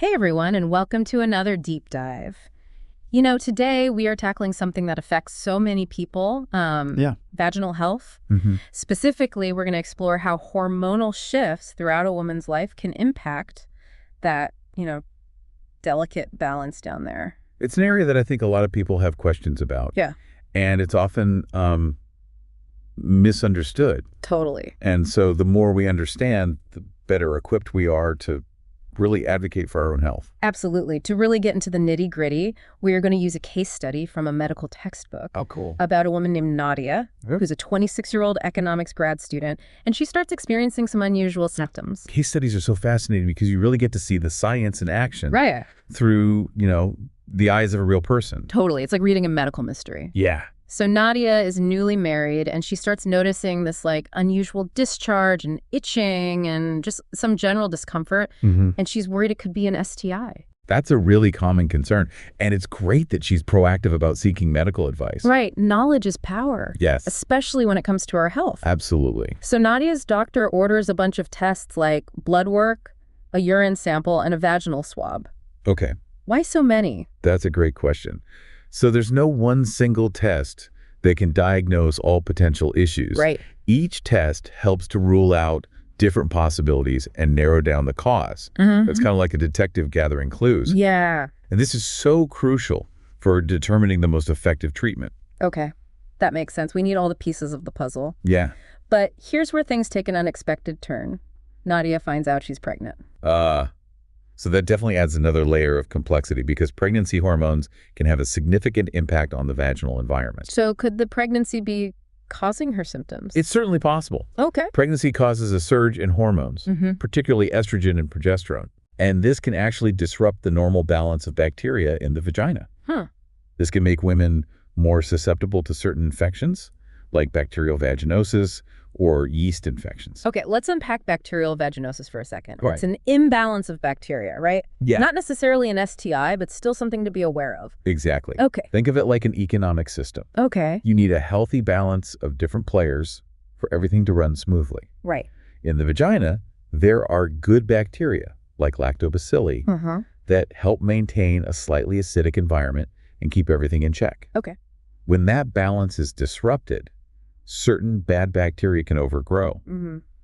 Hey everyone, and welcome to another deep dive. Today we are tackling something that affects so many people, vaginal health. Specifically, we're going to explore how hormonal shifts throughout a woman's life can impact that, delicate balance down there. It's an area that I think a lot of people have questions about. Yeah. And it's often misunderstood. Totally. And so the more we understand, the better equipped we are to really advocate for our own health. Absolutely. To really get into the nitty-gritty, we are going to use a case study from a medical textbook. Oh, cool. About a woman named Nadia, who's a 26-year-old economics grad student, and she starts experiencing some unusual symptoms. Case studies are so fascinating because you really get to see the science in action. Right. Through, the eyes of a real person. Totally. It's like reading a medical mystery. Yeah. So Nadia is newly married, and she starts noticing this unusual discharge and itching and just some general discomfort. And she's worried it could be an STI. That's a really common concern. And it's great that she's proactive about seeking medical advice. Right. Knowledge is power. Yes. Especially when it comes to our health. Absolutely. So Nadia's doctor orders a bunch of tests like blood work, a urine sample, and a vaginal swab. Okay. Why so many? That's a great question. So there's no one single test that can diagnose all potential issues. Right. Each test helps to rule out different possibilities and narrow down the cause. That's kind of like a detective gathering clues. Yeah. And this is so crucial for determining the most effective treatment. Okay. That makes sense. We need all the pieces of the puzzle. Yeah. But here's where things take an unexpected turn. Nadia finds out she's pregnant. So that definitely adds another layer of complexity because pregnancy hormones can have a significant impact on the vaginal environment. So could the pregnancy be causing her symptoms? It's certainly possible. Okay. Pregnancy causes a surge in hormones, particularly estrogen and progesterone. And this can actually disrupt the normal balance of bacteria in the vagina. This can make women more susceptible to certain infections, like bacterial vaginosis or yeast infections. Okay, let's unpack bacterial vaginosis for a second. Right. It's an imbalance of bacteria, right? Yeah. Not necessarily an STI, but still something to be aware of. Exactly. Okay. Think of it like an economic system. Okay. You need a healthy balance of different players for everything to run smoothly. Right. In the vagina, there are good bacteria, like lactobacilli, that help maintain a slightly acidic environment and keep everything in check. Okay. When that balance is disrupted, certain bad bacteria can overgrow,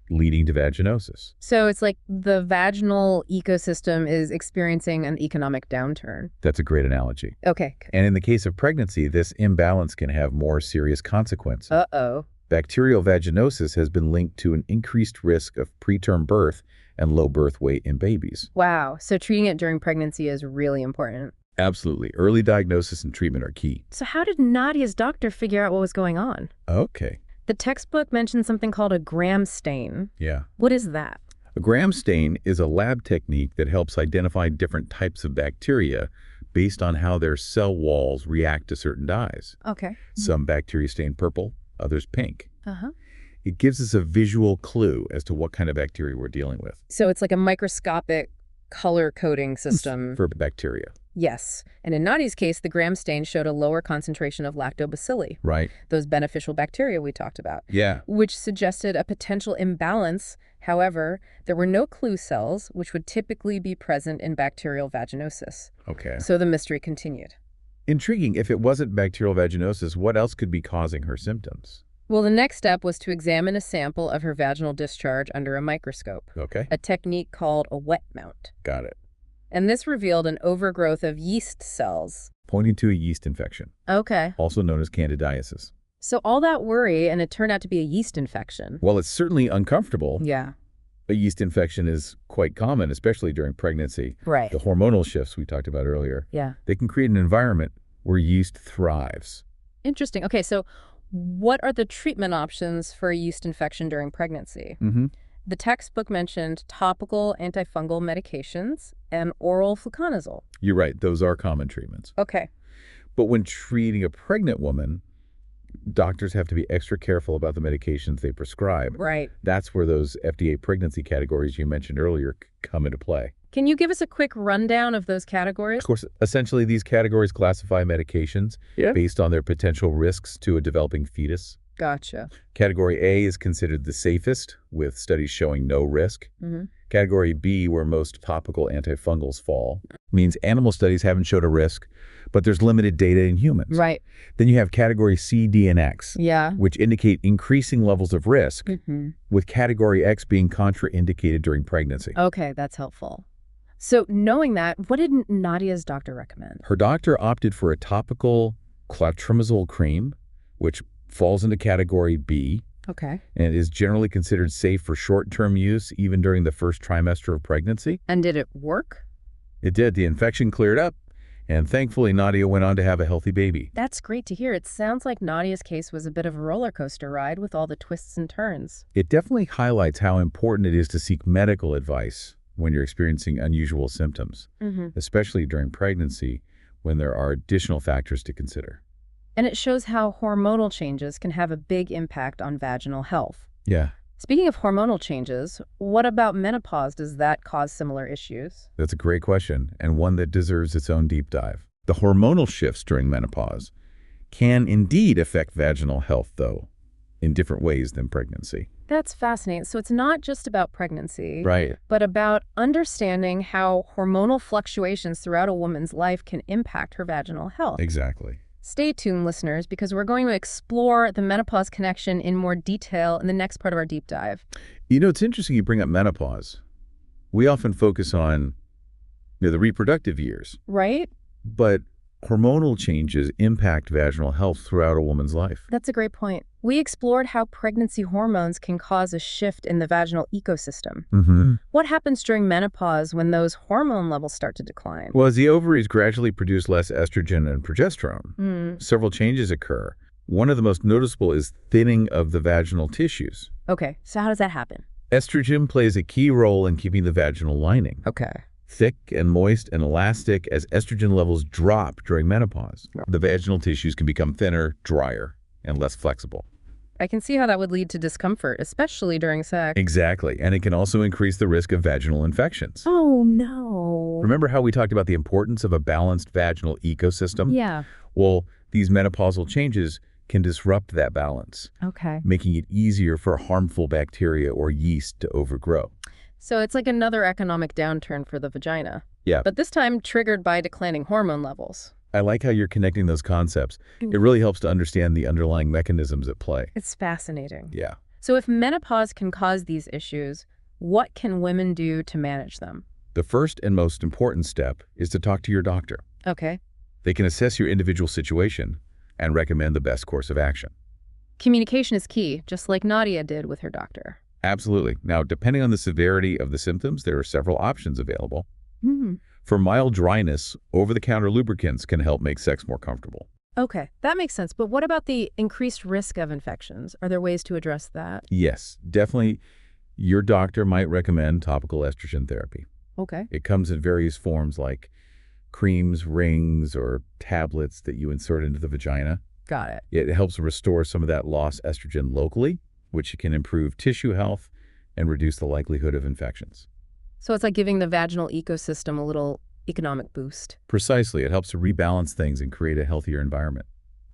leading to vaginosis. So it's like the vaginal ecosystem is experiencing an economic downturn. That's a great analogy. Okay. And in the case of pregnancy, this imbalance can have more serious consequences. Uh-oh. Bacterial vaginosis has been linked to an increased risk of preterm birth and low birth weight in babies. Wow. So treating it during pregnancy is really important. Absolutely. Early diagnosis and treatment are key. So how did Nadia's doctor figure out what was going on? Okay. The textbook mentioned something called a Gram stain. Yeah. What is that? A Gram stain is a lab technique that helps identify different types of bacteria based on how their cell walls react to certain dyes. Okay. Some bacteria stain purple, others pink. It gives us a visual clue as to what kind of bacteria we're dealing with. So it's like a microscopic color coding system. For bacteria. Yes. And in Nadia's case, the Gram stain showed a lower concentration of lactobacilli. Right. Those beneficial bacteria we talked about. Yeah. Which suggested a potential imbalance. However, there were no clue cells, which would typically be present in bacterial vaginosis. Okay. So the mystery continued. Intriguing. If it wasn't bacterial vaginosis, what else could be causing her symptoms? Well, the next step was to examine a sample of her vaginal discharge under a microscope. Okay. A technique called a wet mount. Got it. And this revealed an overgrowth of yeast cells. Pointing to a yeast infection. Okay. Also known as candidiasis. So all that worry, and it turned out to be a yeast infection. While it's certainly uncomfortable, Yeah. a yeast infection is quite common, especially during pregnancy. Right. The hormonal shifts we talked about earlier, Yeah. they can create an environment where yeast thrives. Interesting. Okay, so what are the treatment options for a yeast infection during pregnancy? The textbook mentioned topical antifungal medications and oral fluconazole. You're right, those are common treatments. Okay. But when treating a pregnant woman, doctors have to be extra careful about the medications they prescribe. Right. That's where those FDA pregnancy categories you mentioned earlier come into play. Can you give us a quick rundown of those categories? Of course, essentially these categories classify medications based on their potential risks to a developing fetus. Gotcha. Category A is considered the safest, with studies showing no risk. Category B, where most topical antifungals fall, means animal studies haven't showed a risk, but there's limited data in humans. Right. Then you have category C, D, and X, which indicate increasing levels of risk, with category X being contraindicated during pregnancy. Okay, that's helpful. So knowing that, what did Nadia's doctor recommend? Her doctor opted for a topical clotrimazole cream, which falls into category B. Okay. And is generally considered safe for short-term use, even during the first trimester of pregnancy. And did it work? It did. The infection cleared up, and thankfully Nadia went on to have a healthy baby. That's great to hear. It sounds like Nadia's case was a bit of a roller coaster ride with all the twists and turns. It definitely highlights how important it is to seek medical advice when you're experiencing unusual symptoms, especially during pregnancy when there are additional factors to consider. And it shows how hormonal changes can have a big impact on vaginal health. Yeah. Speaking of hormonal changes, what about menopause? Does that cause similar issues? That's a great question, and one that deserves its own deep dive. The hormonal shifts during menopause can indeed affect vaginal health, though, in different ways than pregnancy. That's fascinating. So it's not just about pregnancy, right, but about understanding how hormonal fluctuations throughout a woman's life can impact her vaginal health. Exactly. Stay tuned, listeners, because we're going to explore the menopause connection in more detail in the next part of our deep dive. You know, it's interesting you bring up menopause. We often focus on the reproductive years. Right? But hormonal changes impact vaginal health throughout a woman's life. That's a great point. We explored how pregnancy hormones can cause a shift in the vaginal ecosystem. What happens during menopause when those hormone levels start to decline? Well, as the ovaries gradually produce less estrogen and progesterone, several changes occur. One of the most noticeable is thinning of the vaginal tissues. Okay, so how does that happen? Estrogen plays a key role in keeping the vaginal lining thick and moist and elastic as estrogen levels drop during menopause. The vaginal tissues can become thinner, drier, and less flexible. I can see how that would lead to discomfort, especially during sex. Exactly, and it can also increase the risk of vaginal infections. Oh, no. Remember how we talked about the importance of a balanced vaginal ecosystem? Yeah. Well, these menopausal changes can disrupt that balance, making it easier for harmful bacteria or yeast to overgrow. So it's like another economic downturn for the vagina. Yeah. But this time triggered by declining hormone levels. I like how you're connecting those concepts. It really helps to understand the underlying mechanisms at play. It's fascinating. Yeah. So if menopause can cause these issues, what can women do to manage them? The first and most important step is to talk to your doctor. Okay. They can assess your individual situation and recommend the best course of action. Communication is key, just like Nadia did with her doctor. Absolutely. Now, depending on the severity of the symptoms, there are several options available. For mild dryness, over-the-counter lubricants can help make sex more comfortable. Okay, that makes sense. But what about the increased risk of infections? Are there ways to address that? Yes, definitely. Your doctor might recommend topical estrogen therapy. Okay. It comes in various forms like creams, rings, or tablets that you insert into the vagina. Got it. It helps restore some of that lost estrogen locally, which can improve tissue health and reduce the likelihood of infections. So it's like giving the vaginal ecosystem a little economic boost. Precisely. It helps to rebalance things and create a healthier environment.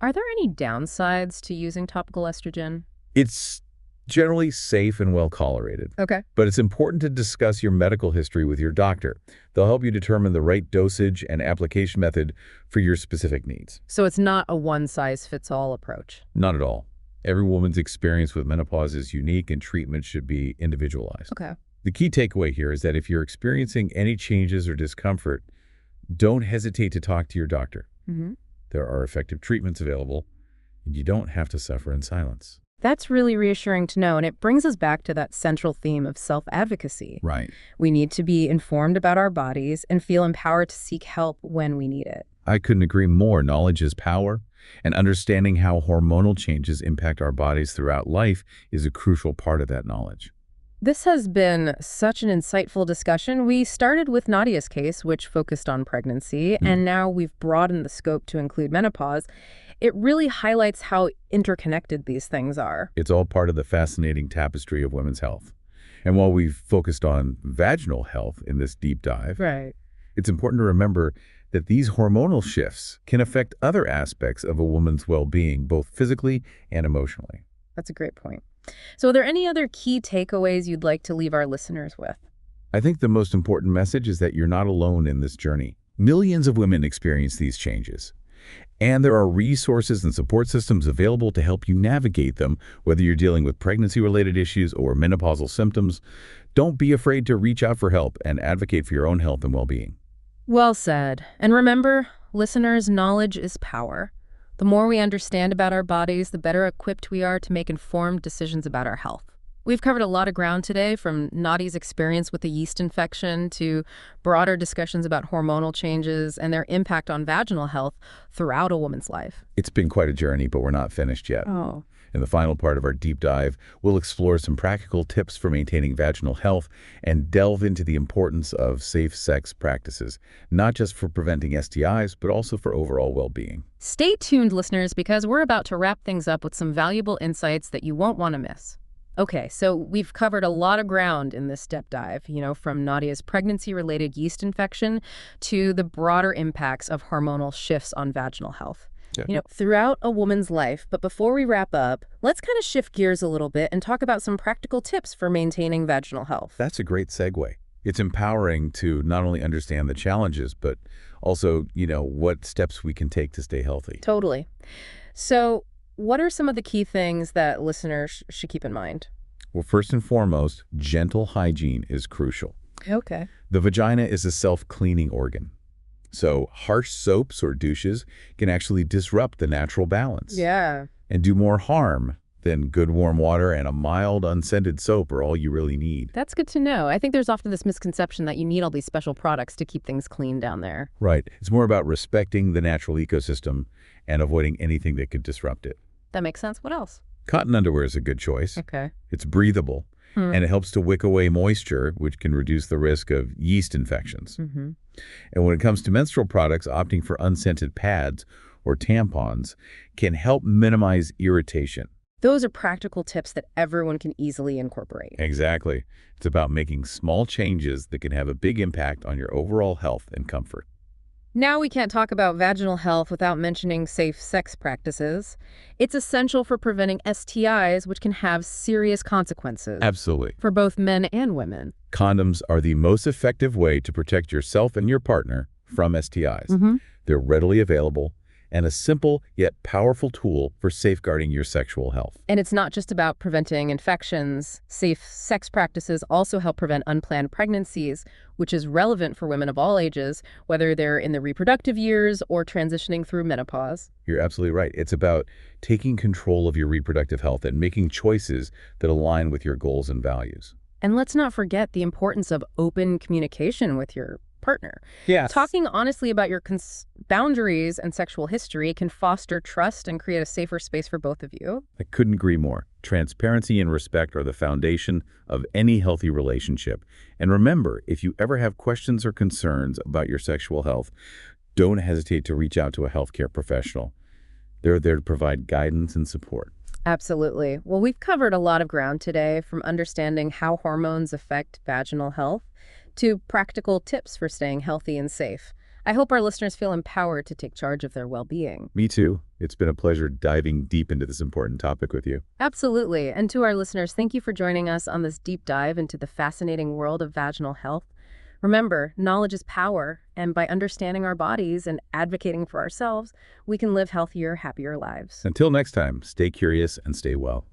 Are there any downsides to using topical estrogen? It's generally safe and well tolerated. Okay. But it's important to discuss your medical history with your doctor. They'll help you determine the right dosage and application method for your specific needs. So it's not a one-size-fits-all approach? Not at all. Every woman's experience with menopause is unique and treatment should be individualized. Okay. The key takeaway here is that if you're experiencing any changes or discomfort, don't hesitate to talk to your doctor. There are effective treatments available, and you don't have to suffer in silence. That's really reassuring to know, and it brings us back to that central theme of self-advocacy. Right. We need to be informed about our bodies and feel empowered to seek help when we need it. I couldn't agree more. Knowledge is power, and understanding how hormonal changes impact our bodies throughout life is a crucial part of that knowledge. This has been such an insightful discussion. We started with Nadia's case, which focused on pregnancy, and now we've broadened the scope to include menopause. It really highlights how interconnected these things are. It's all part of the fascinating tapestry of women's health. And while we've focused on vaginal health in this deep dive, it's important to remember that these hormonal shifts can affect other aspects of a woman's well-being, both physically and emotionally. That's a great point. So are there any other key takeaways you'd like to leave our listeners with? I think the most important message is that you're not alone in this journey. Millions of women experience these changes. And there are resources and support systems available to help you navigate them, whether you're dealing with pregnancy-related issues or menopausal symptoms. Don't be afraid to reach out for help and advocate for your own health and well-being. Well said. And remember, listeners, knowledge is power. The more we understand about our bodies, the better equipped we are to make informed decisions about our health. We've covered a lot of ground today, from Nadia's experience with a yeast infection to broader discussions about hormonal changes and their impact on vaginal health throughout a woman's life. It's been quite a journey, but we're not finished yet. Oh. In the final part of our deep dive, we'll explore some practical tips for maintaining vaginal health and delve into the importance of safe sex practices, not just for preventing STIs, but also for overall well-being. Stay tuned, listeners, because we're about to wrap things up with some valuable insights that you won't want to miss. Okay, so we've covered a lot of ground in this step dive, from Nadia's pregnancy-related yeast infection to the broader impacts of hormonal shifts on vaginal health. Yeah. Throughout a woman's life. But before we wrap up, let's kind of shift gears a little bit and talk about some practical tips for maintaining vaginal health. That's a great segue. It's empowering to not only understand the challenges, but also, what steps we can take to stay healthy. Totally. So what are some of the key things that listeners should keep in mind? Well, first and foremost, gentle hygiene is crucial. Okay. The vagina is a self-cleaning organ. So harsh soaps or douches can actually disrupt the natural balance. Yeah. And do more harm than good warm water and a mild unscented soap are all you really need. That's good to know. I think there's often this misconception that you need all these special products to keep things clean down there. Right. It's more about respecting the natural ecosystem and avoiding anything that could disrupt it. That makes sense. What else? Cotton underwear is a good choice. Okay. It's breathable, and it helps to wick away moisture, which can reduce the risk of yeast infections. Mm-hmm. And when it comes to menstrual products, opting for unscented pads or tampons can help minimize irritation. Those are practical tips that everyone can easily incorporate. Exactly. It's about making small changes that can have a big impact on your overall health and comfort. Now we can't talk about vaginal health without mentioning safe sex practices. It's essential for preventing STIs, which can have serious consequences. Absolutely. For both men and women. Condoms are the most effective way to protect yourself and your partner from STIs. Mm-hmm. They're readily available and a simple yet powerful tool for safeguarding your sexual health. And it's not just about preventing infections. Safe sex practices also help prevent unplanned pregnancies, which is relevant for women of all ages, whether they're in the reproductive years or transitioning through menopause. You're absolutely right. It's about taking control of your reproductive health and making choices that align with your goals and values. And let's not forget the importance of open communication with your partner. Yes. Talking honestly about your boundaries and sexual history can foster trust and create a safer space for both of you. I couldn't agree more. Transparency and respect are the foundation of any healthy relationship. And remember, if you ever have questions or concerns about your sexual health, don't hesitate to reach out to a healthcare professional. They're there to provide guidance and support. Absolutely. Well, we've covered a lot of ground today, from understanding how hormones affect vaginal health to practical tips for staying healthy and safe. I hope our listeners feel empowered to take charge of their well-being. Me too. It's been a pleasure diving deep into this important topic with you. Absolutely. And to our listeners, thank you for joining us on this deep dive into the fascinating world of vaginal health. Remember, knowledge is power, and by understanding our bodies and advocating for ourselves, we can live healthier, happier lives. Until next time, stay curious and stay well.